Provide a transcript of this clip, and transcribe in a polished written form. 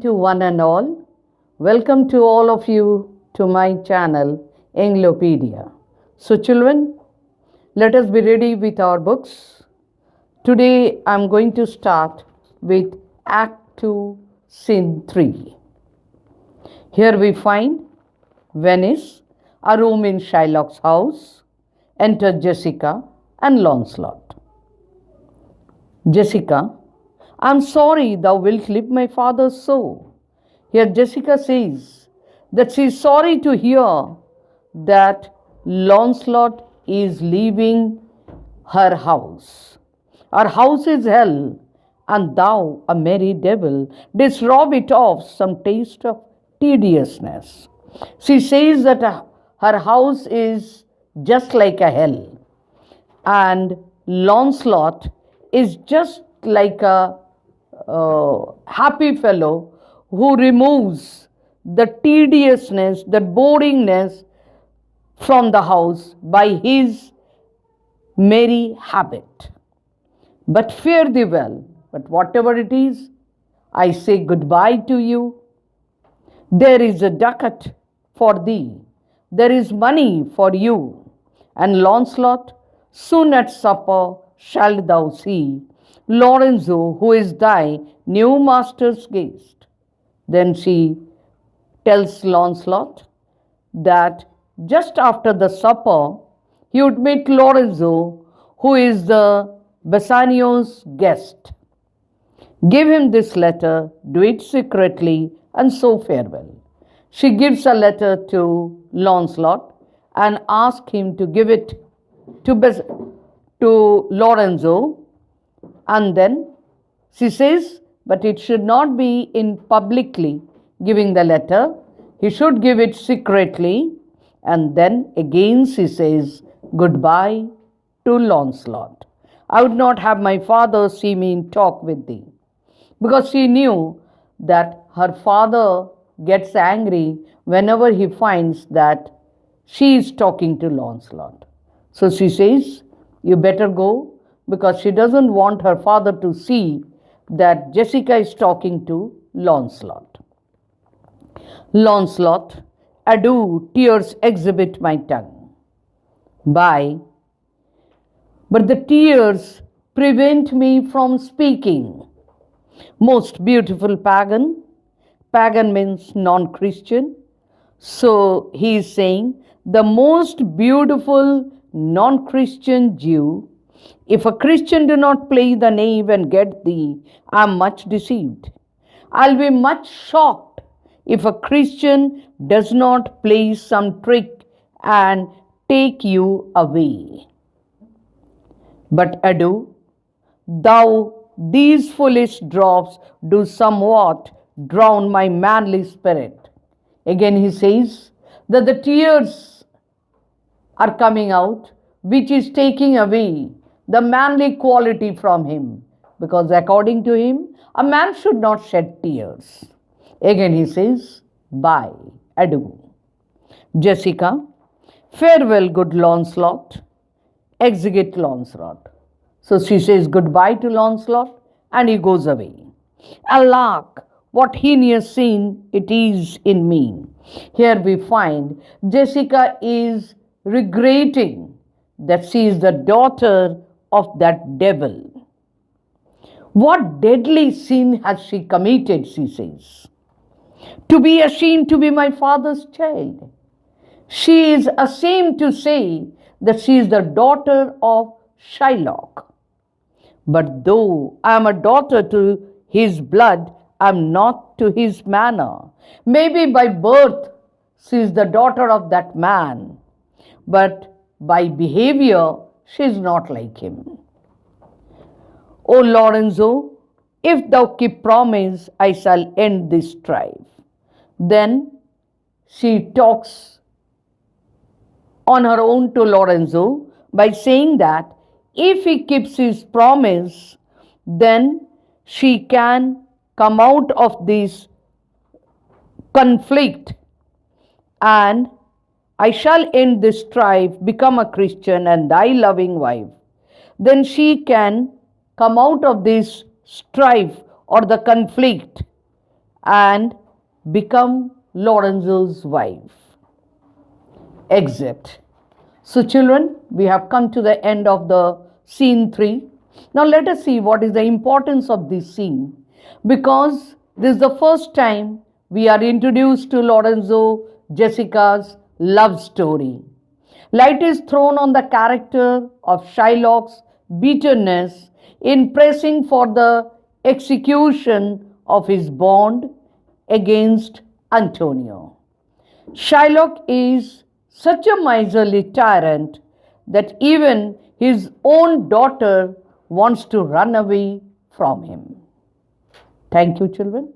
to one and all. Welcome to all of you to my channel Anglopedia. So children, let us be ready with our books. Today I am going to start with Act 2, Scene 3. Here we find Venice, a room in Shylock's house. Enter Jessica and Lancelot. Jessica, I'm sorry thou wilt leave my father so. Here Jessica says that she is sorry to hear that Lancelot is leaving her house. Our house is hell, and thou, a merry devil, didst rob it of some taste of tediousness. She says that her house is just like a hell, and Lancelot is just like a happy fellow who removes the tediousness, the boringness from the house by his merry habit. But fare thee well, but whatever it is, I say goodbye to you. There is a ducat for thee, there is money for you, and Lancelot, soon at supper shalt thou see Lorenzo, who is thy new master's guest. Then she tells Lancelot that just after the supper, he would meet Lorenzo, who is the Bassanio's guest. Give him this letter, do it secretly, and so farewell. She gives a letter to Lancelot and asks him to give it to Lorenzo. And then she says, but it should not be in publicly giving the letter. He should give it secretly. And then again she says, goodbye to Lancelot. I would not have my father see me in talk with thee. Because she knew that her father gets angry whenever he finds that she is talking to Lancelot. So she says, you better go, because she doesn't want her father to see that Jessica is talking to Lancelot. Lancelot, adieu, tears exhibit my tongue. Bye. But the tears prevent me from speaking. Most beautiful pagan. Pagan means non-Christian. So he is saying, the most beautiful non-Christian Jew. If a Christian do not play the knave and get thee, I am much deceived. I'll be much shocked if a Christian does not play some trick and take you away. But adieu, thou, these foolish drops do somewhat drown my manly spirit. Again he says that the tears are coming out, which is taking away the manly quality from him, because according to him, a man should not shed tears. Again he says, bye, adieu. Jessica, farewell, good Lancelot. Exit Lancelot. So she says goodbye to Lancelot and he goes away. Alack, what heinous sin it is in me. Here we find Jessica is regretting that she is the daughter of that devil. What deadly sin has she committed, she says. To be ashamed to be my father's child. She is ashamed to say that she is the daughter of Shylock. But though I am a daughter to his blood, I am not to his manner. Maybe by birth she is the daughter of that man, but by behavior she is not like him. O Lorenzo, if thou keep promise, I shall end this strife. Then she talks on her own to Lorenzo by saying that if he keeps his promise, then she can come out of this conflict and I shall end this strife, become a Christian and thy loving wife. Then she can come out of this strife or the conflict and become Lorenzo's wife. Exit. So children, we have come to the end of the scene 3. Now let us see what is the importance of this scene, because this is the first time we are introduced to Lorenzo Jessica's love story. Light is thrown on the character of Shylock's bitterness in pressing for the execution of his bond against Antonio. Shylock is such a miserly tyrant that even his own daughter wants to run away from him. Thank you, children.